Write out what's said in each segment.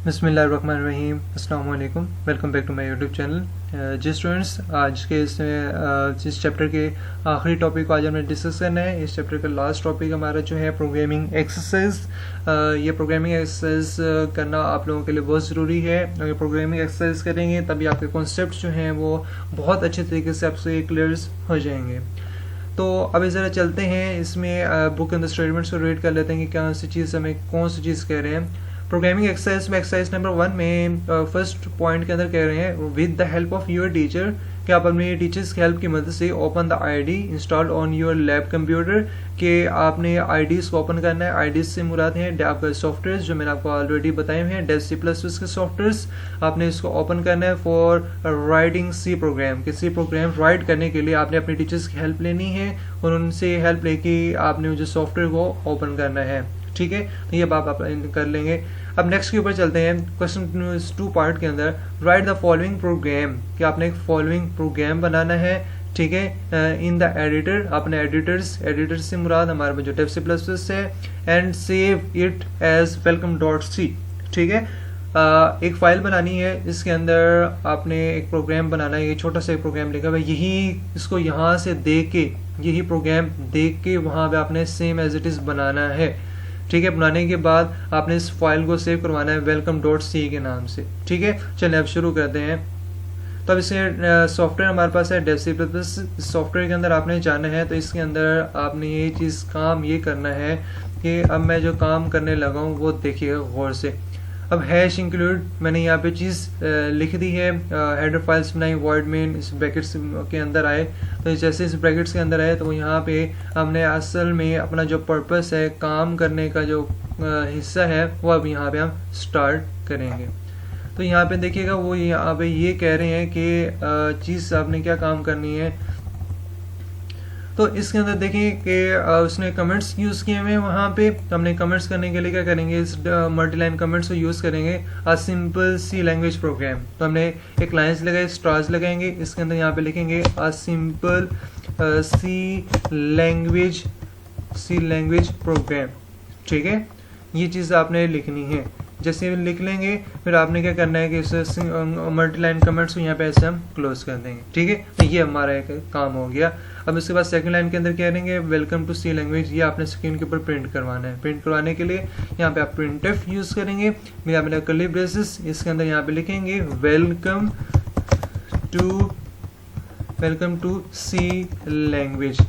बिस्मिल्लाहिर्रहमानिर्रहीम, अस्सलाम वालेकुम। Welcome back to my YouTube channel. जी स्टूडेंट्स, आज के इस चैप्टर के आखिरी टॉपिक को आज हमें डिस्कस करना है। इस चैप्टर का लास्ट टॉपिक हमारा जो है प्रोग्रामिंग एक्सरसाइज। ये प्रोग्रामिंग एक्सरसाइज करना आप लोगों के लिए बहुत ज़रूरी है। अगर प्रोग्रामिंग एक्सरसाइज करेंगे तभी आपके कॉन्सेप्ट जो हैं वो बहुत अच्छे तरीके से आपसे क्लियर हो जाएंगे। तो अभी ज़रा चलते हैं, इसमें बुक अंदर स्टेटमेंट्स को रीड कर लेते हैं कि कौन सी चीज़ हमें कौन सी चीज़ कह रहे हैं। प्रोग्रामिंग एक्सरसाइज में एक्सरसाइज नंबर 1 में फर्स्ट पॉइंट के अंदर कह रहे हैं with the help of your teacher, कि आप अपने टीचर्स की हेल्प की मदद से open the ID installed on your lab computer, कि आपने आईडीज को ओपन करना है। आईडीज से मुराद हैं आपका सॉफ्टवेयर जो मैंने आपको ऑलरेडी बताए हुए हैं, डेव C++ के सॉफ्टवेयर्स। आपने इसको ओपन करना है फॉर राइटिंग सी प्रोग्राम, कि सी प्रोग्राम राइट करने के लिए आपने अपने टीचर्स की हेल्प लेनी है और उनसे हेल्प लेके आपने जो सॉफ्टवेयर को ओपन करना है। ठीक है, तो ये बात आप कर लेंगे। अब नेक्स्ट के ऊपर चलते हैं। क्वेश्चन 2 पार्ट के अंदर राइट द फॉलोइंग प्रोग्राम, कि आपने एक फॉलोइंग प्रोग्राम बनाना है। ठीक है, इन द एडिटर, अपने एडिटर्स से मुराद हमारे जो डेव C++ है, and save it as welcome.c। ठीक है, एक फाइल बनानी है, इसके अंदर आपने एक प्रोग्राम बनाना है। ये छोटा सा एक प्रोग्राम लिखा हुआ है, इसको यहाँ से देख के, यही प्रोग्राम देख के वहाँ पे आपने सेम एज इट इज बनाना है। ठीक है, बनाने के बाद आपने इस फाइल को सेव करवाना है welcome.c के नाम से। ठीक है, चलिए अब शुरू करते हैं। तो अब इसे सॉफ्टवेयर हमारे पास है डेव C++। सॉफ्टवेयर के अंदर आपने जाना है, तो इसके अंदर आपने ये चीज़ काम ये करना है कि अब मैं जो काम करने लगा हूँ वो देखिएगा गौर से। अब हैश इंक्लूड मैंने यहाँ पे चीज़ लिख दी है, हेडर फाइल्स बनाई, वॉइड मेन इस ब्रैकेट्स के अंदर आए। तो जैसे इस ब्रैकेट्स के अंदर आए तो यहाँ पे हमने असल में अपना जो पर्पस है, काम करने का जो हिस्सा है, वो अब यहाँ पे हम स्टार्ट करेंगे। तो यहाँ पे देखिएगा वो यहाँ पे ये कह रहे हैं कि चीज़ आपने क्या काम करनी है। तो इसके अंदर देखिए कि उसने कमेंट्स यूज़ किए हुए हैं वहाँ पे। तो हमने कमेंट्स करने के लिए क्या करेंगे, इस मल्टीलाइन कमेंट्स को यूज़ करेंगे। A simple C language program, तो हमने एक लाइन्स लगाए, स्टार्स लगाएंगे, इसके अंदर यहाँ पे लिखेंगे a simple C language program. ठीक है, ये चीज़ आपने लिखनी है। जैसे लिख लेंगे फिर आपने क्या करना है कि इस मल्टीलाइन कमेंट्स को यहाँ पे ऐसे हम क्लोज कर देंगे। ठीक है, तो ये हमारा एक काम हो गया। अब इसके बाद सेकंड लाइन के अंदर क्या करेंगे, वेलकम टू सी लैंग्वेज, ये आपने स्क्रीन के ऊपर प्रिंट करवाना है। प्रिंट करवाने के लिए यहाँ पे आप प्रिंटफ यूज़ करेंगे, फिर आपने कर्ली ब्रेसेस, इसके अंदर यहाँ पे लिखेंगे वेलकम टू सी लैंग्वेज।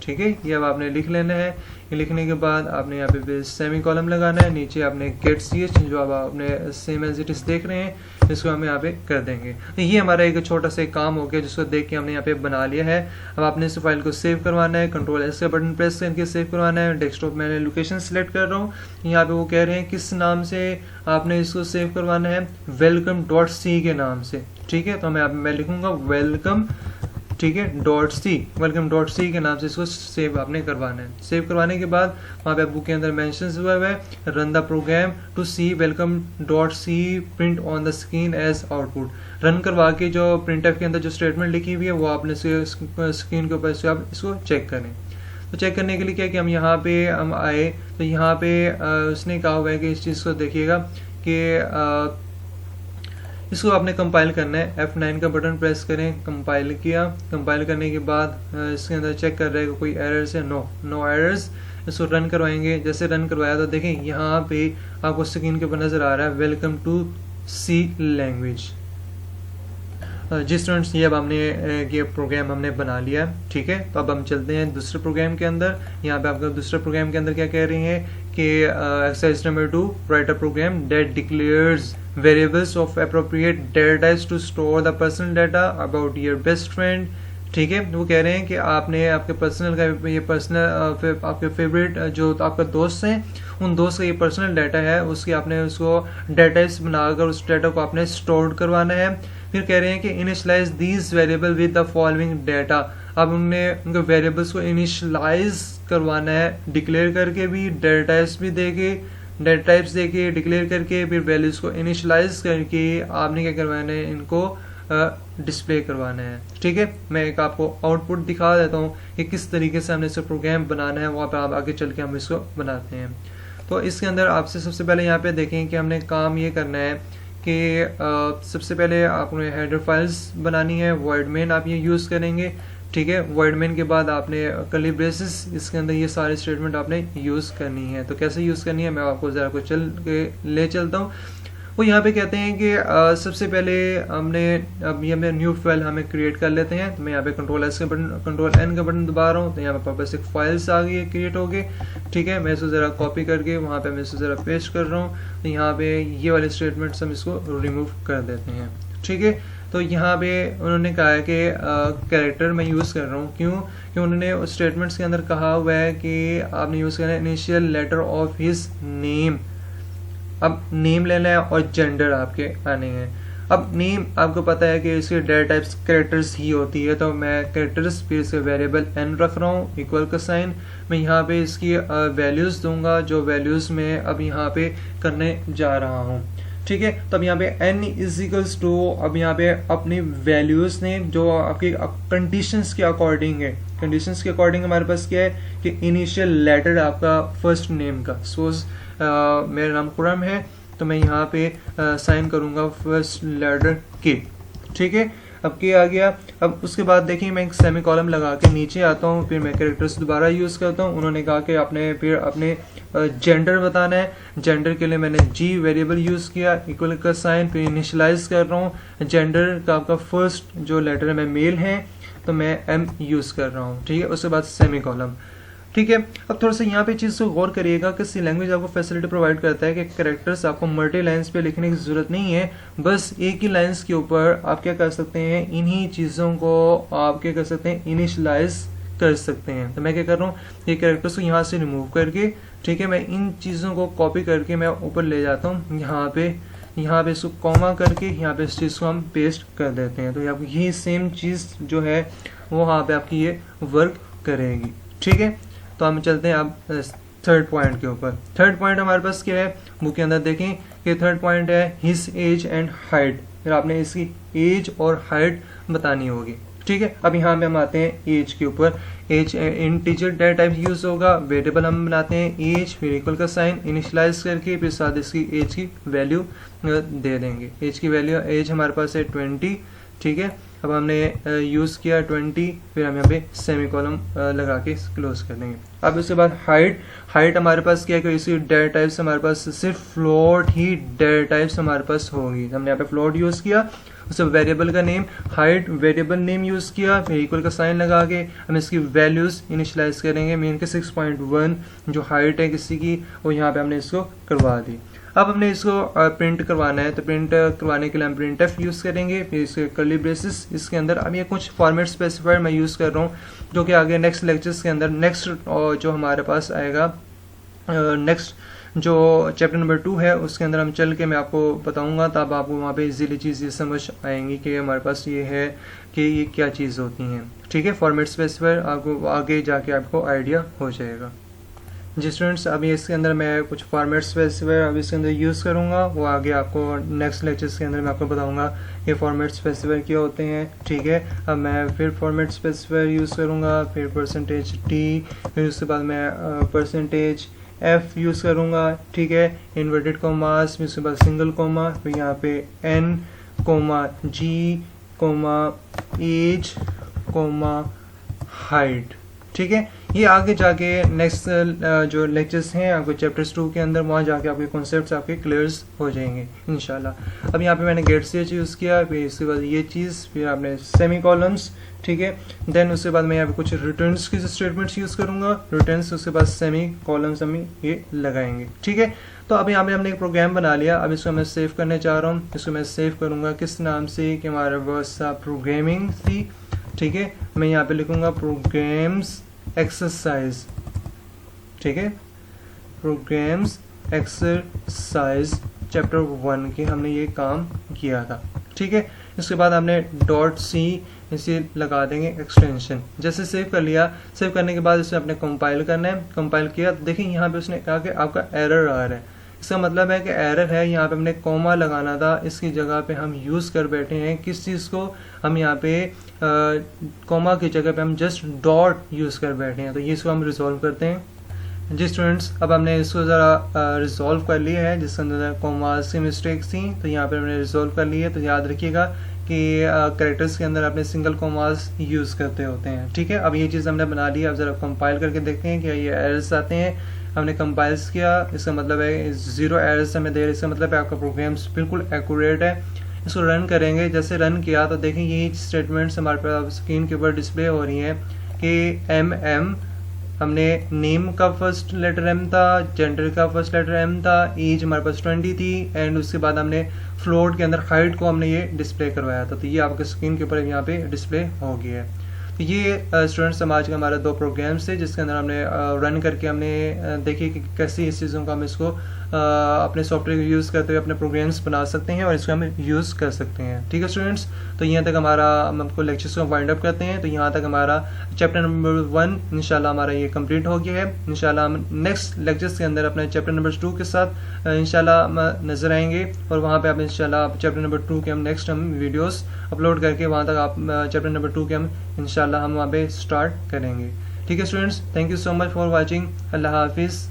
ठीक है, ये अब आपने लिख लेना है। ये लिखने के बाद आपने यहाँ पे सेमी कॉलम लगाना है, नीचे आपने गेट ch जो अब आपने सेम एज इट इज देख रहे हैं, इसको हम यहाँ पे कर देंगे। तो ये हमारा एक छोटा सा काम हो गया जिसको देख के हमने यहाँ पे बना लिया है। अब आपने इस फाइल को सेव करवाना है, Ctrl+S का बटन प्रेस करके सेव करवाना है। डेस्कटॉप मैंने लोकेशन सेलेक्ट कर रहा हूँ। यहाँ पे वो कह रहे हैं किस नाम से आपने इसको सेव करवाना है, welcome.c के नाम से। ठीक है, तो मैं लिखूंगा वेलकम, ठीक है, welcome.c के नाम से इसको सेव आपने करवाना है। सेव करवाने के बाद वहाँ पे बुक के अंदर मेंशन हुआ है run the program to see welcome.c print on the screen as output. Run करवा के जो प्रिंटफ के अंदर जो स्टेटमेंट लिखी हुई है वो आपने स्क्रीन के ऊपर से आप इसको चेक करें। तो चेक करने के लिए क्या कि हम यहाँ पे हम आए, तो यहाँ पे उसने कहा हुआ है कि इस चीज़ को देखिएगा कि इसको आपने कंपाइल करना है। F9 का बटन प्रेस करें, कंपाइल किया। कंपाइल करने के बाद इसके अंदर चेक कर रहे हैं कोई एरर्स है, नो एरर्स। इसको रन करवाएंगे। जैसे रन करवाया तो देखें यहाँ पे आपको स्क्रीन के ऊपर नज़र आ रहा है वेलकम टू सी लैंग्वेज। जी स्टूडेंट्स, ये अब हमने ये प्रोग्राम हमने बना लिया। ठीक है, तो अब हम चलते हैं दूसरे प्रोग्राम के अंदर। यहाँ पे आपका दूसरे प्रोग्राम के अंदर क्या कह रही हैं कि exercise number 2 write a program that declares variables of appropriate data types to store the personal data about your best friend। ठीक है, वो कह रहे हैं कि आपने आपके पर्सनल का ये पर्सनल आपके फेवरेट जो आपका दोस्त हैं, उन दोस्त का ये पर्सनल डाटा है, उसकी आपने उसको डाटा टाइप्स बनाकर उस डाटा को आपने स्टोर करवाना है। फिर कह रहे हैं कि initialise these variable with the following data. अब उनके वेरिएबल्स को इनिशियलाइज करवाना है, डिक्लेयर करके भी, डाटा टाइप्स भी देके, डेटा टाइप्स देके, डिक्लेयर करके, फिर वैल्यूज को इनिशियलाइज करके आपने क्या करवाना है, इनको डिस्प्ले करवाना है। ठीक है, मैं एक आपको आउटपुट दिखा देता हूँ कि किस तरीके से हमने इसे प्रोग्राम बनाना है, वहाँ पे आप आगे चल के हम इसको बनाते हैं। तो इसके अंदर आपसे सबसे पहले यहाँ पे देखें कि हमने काम ये करना है कि सबसे पहले आपने हेडर फाइल्स बनानी है, वॉइड मेन आप ये यूज़ करेंगे, ठीक है। वॉइड मेन के बाद आपने कर्ली ब्रेसेस, इसके अंदर ये सारे स्टेटमेंट आपने यूज़ करनी है। तो कैसे यूज़ करनी है मैं आपको ज़रा को चल के ले चलता हूँ। वो यहाँ पे कहते हैं कि सबसे पहले हमने अब ये न्यू फाइल हमें क्रिएट कर लेते हैं। तो मैं यहाँ पे कंट्रोल एन का बटन दबा रहा हूँ, तो यहाँ पे वापस एक फाइल्स आ गई है क्रिएट हो गए, ठीक है। मैं इसको ज़रा कॉपी करके वहाँ पे मैं इसको ज़रा पेस्ट कर रहा हूँ। तो यहाँ पे ये वाले स्टेटमेंट्स हम इसको रिमूव कर देते हैं, ठीक है। तो यहाँ पे उन्होंने कहा है कि कैरेक्टर मैं यूज़ कर रहा हूँ, क्यों कि उन्होंने उस स्टेटमेंट्स के अंदर कहा हुआ है कि आपने यूज़ करना है initial letter of his name. अब नेम लेना है और जेंडर आपके आने हैं। अब नेम आपको पता है कि इसके डेटा टाइप्स कैरेक्टर्स ही होती है, तो मैं कैरेक्टर्स फिर इसके वेरिएबल n रख रहा हूँ, इक्वल का साइन। मैं यहाँ पे इसकी वैल्यूज़ दूंगा, जो वैल्यूज़ मैं अब यहाँ पे करने जा रहा हूँ, ठीक है। तो अब यहाँ पे n इज इक्वल्स टू, अब यहाँ पे अपनी वैल्यूज़ ने जो आपकी कंडीशंस के अकॉर्डिंग है, कंडीशंस के अकॉर्डिंग हमारे पास क्या है कि इनिशियल लेटर आपका फर्स्ट नेम का, सपोज मेरा नाम कुरम है, तो मैं यहाँ पे साइन करूँगा फर्स्ट लेटर के, ठीक है। अब के आ गया। अब उसके बाद देखिए मैं एक सेमी कॉलम लगा के नीचे आता हूँ, फिर मैं कैरेक्टर्स दोबारा यूज़ करता हूँ। उन्होंने कहा कि आपने फिर अपने जेंडर बताना है। जेंडर के लिए मैंने जी वेरिएबल यूज़ किया, इक्वल का साइन, फिर इनिशियलाइज कर रहा हूँ। जेंडर का आपका फर्स्ट जो लेटर है मैं मेल है, तो मैं एम यूज़ कर रहा हूँ, ठीक है। उसके बाद सेमी कॉलम, ठीक है। अब थोड़ा सा यहाँ पे चीज़ को गौर करिएगा कि सी लैंग्वेज आपको फैसिलिटी प्रोवाइड करता है कि कैरेक्टर्स आपको मल्टी लाइंस पे लिखने की ज़रूरत नहीं है, बस एक ही लाइंस के ऊपर आप क्या कर सकते हैं, इन्हीं चीज़ों को आप क्या कर सकते हैं, इनिशलाइज कर सकते हैं। तो मैं क्या कर रहा हूँ, ये कैरेक्टर्स को यहाँ से रिमूव करके, ठीक है, मैं इन चीज़ों को कॉपी करके मैं ऊपर ले जाता हूँ, यहाँ पे इसको कॉमा करके यहाँ पे इस चीज़ को हम पेस्ट कर देते हैं। तो आपको यही सेम चीज़ जो है वो वहाँ पे आपकी ये वर्क करेगी, ठीक है। तो हम चलते हैं अब थर्ड पॉइंट के ऊपर। थर्ड पॉइंट हमारे पास क्या है, बुक के अंदर देखें कि थर्ड पॉइंट है हिज एज एंड हाइट। फिर आपने इसकी एज और हाइट बतानी होगी, ठीक है। अब यहाँ पे हम आते हैं एज के ऊपर। Age integer data type use होगा, वेरिएबल हम बनाते हैं एज, फिर इक्वल का साइन, इनिशियलाइज करके फिर साथ इसकी एज की वैल्यू दे देंगे। एज की वैल्यू, एज हमारे पास है 20, ठीक है। अब हमने यूज़ किया 20, फिर हम यहाँ पे सेमी कॉलम लगा के क्लोज कर देंगे। अब उसके बाद हाइट हमारे पास क्या है कि इसी डेटा टाइप्स हमारे पास सिर्फ फ्लोट ही डेटा टाइप्स हमारे पास होगी। हमने यहाँ पे फ्लोट यूज़ किया, उससे वेरिएबल का name height variable name use किया, फिर इक्वल का साइन लगा के हम इसकी वैल्यूज़ इनिशियलाइज करेंगे। मीन के 6.1 जो हाइट है किसी की, वो यहाँ पे हमने इसको करवा दी। अब हमने इसको प्रिंट करवाना है, तो प्रिंट करवाने के लिए हम प्रिंट एफ यूज़ करेंगे, फिर इसके कर्ली ब्रेसेस इसके अंदर। अब ये कुछ फॉर्मेट स्पेसिफायर मैं यूज़ कर रहा हूँ, जो कि आगे नेक्स्ट लेक्चर्स के अंदर नेक्स्ट जो हमारे पास आएगा, नेक्स्ट जो चैप्टर नंबर 2 है उसके अंदर हम चल के मैं आपको बताऊंगा, तब आपको वहाँ पे इजीली चीज़ ये समझ आएंगी कि हमारे पास ये है कि ये क्या चीज़ होती हैं, ठीक है। फॉर्मेट स्पेसिफायर आपको आगे जाके आपको आइडिया हो जाएगा। जी स्टूडेंट्स, अभी इसके अंदर मैं कुछ फॉर्मेट स्पेसिफायर अभी इसके अंदर यूज़ करूँगा, वो आगे आपको नेक्स्ट लेक्चर्स के अंदर मैं आपको बताऊँगा ये फॉर्मेट स्पेसिफायर क्या होते हैं, ठीक है। अब मैं फिर फॉर्मेट स्पेसिफायर यूज़ करूँगा, फिर %t, फिर उसके बाद मैं %f यूज़ करूँगा, ठीक है। इन्वर्टेड कोमास, फिर उसके बाद सिंगल कोमा, फिर यहाँ पे n, g, एज, हाइट, ठीक है। ये आगे जाके नेक्स्ट जो लेक्चर्स हैं आपको चैप्टर्स 2 के अंदर, वहाँ जाके आपके कॉन्सेप्ट्स आपके क्लियर्स हो जाएंगे इंशाल्लाह। अब यहाँ पे मैंने गेट से यूज़ किया, फिर इसके बाद ये चीज़, फिर आपने सेमी कॉलम्स, ठीक है। देन उसके बाद मैं यहाँ पे कुछ रिटर्न्स की स्टेटमेंट्स यूज़ करूँगा, रिटर्न्स, उसके बाद सेमी कॉलम्स हम ये लगाएंगे, ठीक है। तो अब यहाँ पे हमने एक प्रोग्राम बना लिया, अब इसको मैं सेव करने चाह रहा हूँ। इसको मैं सेव करूँगा किस नाम से कि हमारे पास प्रोग्रामिंग थी, ठीक है। मैं यहाँ पे लिखूँगा प्रोग्राम्स एक्सरसाइज, ठीक है, प्रोग्राम्स एक्सरसाइज चैप्टर 1 के हमने ये काम किया था, ठीक है। इसके बाद हमने .c इसे लगा देंगे एक्सटेंशन। जैसे सेव कर लिया, सेव करने के बाद इसे अपने कंपाइल करना है। कंपाइल किया तो देखिए यहाँ पे उसने कहा कि आपका एरर आ रहा है। इसका मतलब है कि एरर है, यहाँ पे हमने कॉमा लगाना था, इसकी जगह पे हम यूज़ कर बैठे हैं किस चीज़ को, हम यहाँ पे कॉमा की जगह पे हम जस्ट डॉट यूज़ कर बैठे हैं। तो ये इसको हम रिजॉल्व करते हैं। जी स्टूडेंट्स, अब हमने इसको ज़रा रिजॉल्व कर लिया है, जिसके अंदर कॉमास की मिस्टेक्स थी, तो यहाँ पर हमने रिजॉल्व कर लिया है। तो याद रखिएगा कि कैरेक्टर्स के अंदर अपने सिंगल कॉमास यूज़ करते होते हैं। ठीक है, अब ये चीज़ हमने बना ली। अब ज़रा कंपाइल करके देखते हैं कि ये एरर्स आते हैं। हमने कंपाइल्स किया, इसका मतलब है 0 एरर्स हमें दे रहे, इसका मतलब है आपका प्रोग्राम्स बिल्कुल एक्यूरेट है। इसको रन करेंगे, जैसे रन किया तो देखें ये स्टेटमेंट्स हमारे पास स्क्रीन के ऊपर डिस्प्ले हो रही हैं कि हमने नेम का फर्स्ट लेटर एम था, जेंडर का फर्स्ट लेटर एम था, एज हमारे पास 20 थी, एंड उसके बाद हमने फ्लोट के अंदर हाइट को हमने ये डिस्प्ले करवाया था। तो ये आपके स्क्रीन के ऊपर यहाँ पे डिस्प्ले हो गया है। तो ये स्टूडेंट्स आज का हमारा 2 प्रोग्राम्स थे, जिसके अंदर हमने रन करके हमने देखिए कि कैसे इस चीज़ों का हम इसको अपने सॉफ्टवेयर को यूज़ करते हुए अपने प्रोग्राम्स बना सकते हैं और इसको हम यूज़ कर सकते हैं। ठीक है स्टूडेंट्स, तो यहाँ तक हमारा हम आपको लेक्चर्स को वाइंड अप करते हैं। तो यहाँ तक हमारा चैप्टर नंबर 1 इंशाल्लाह हमारा ये कंप्लीट हो गया है। इंशाल्लाह हम नेक्स्ट लेक्चर्स के अंदर अपने चैप्टर नंबर 2 के साथ इंशाल्लाह नजर आएंगे, और वहाँ पे आप इंशाल्लाह चैप्टर नंबर 2 के हम नेक्स्ट वीडियोस अपलोड करके वहाँ तक आप चैप्टर नंबर 2 के हम इंशाल्लाह हम वहाँ पे स्टार्ट करेंगे। ठीक है students, thank you so much for watching. अल्लाह हाफिज़।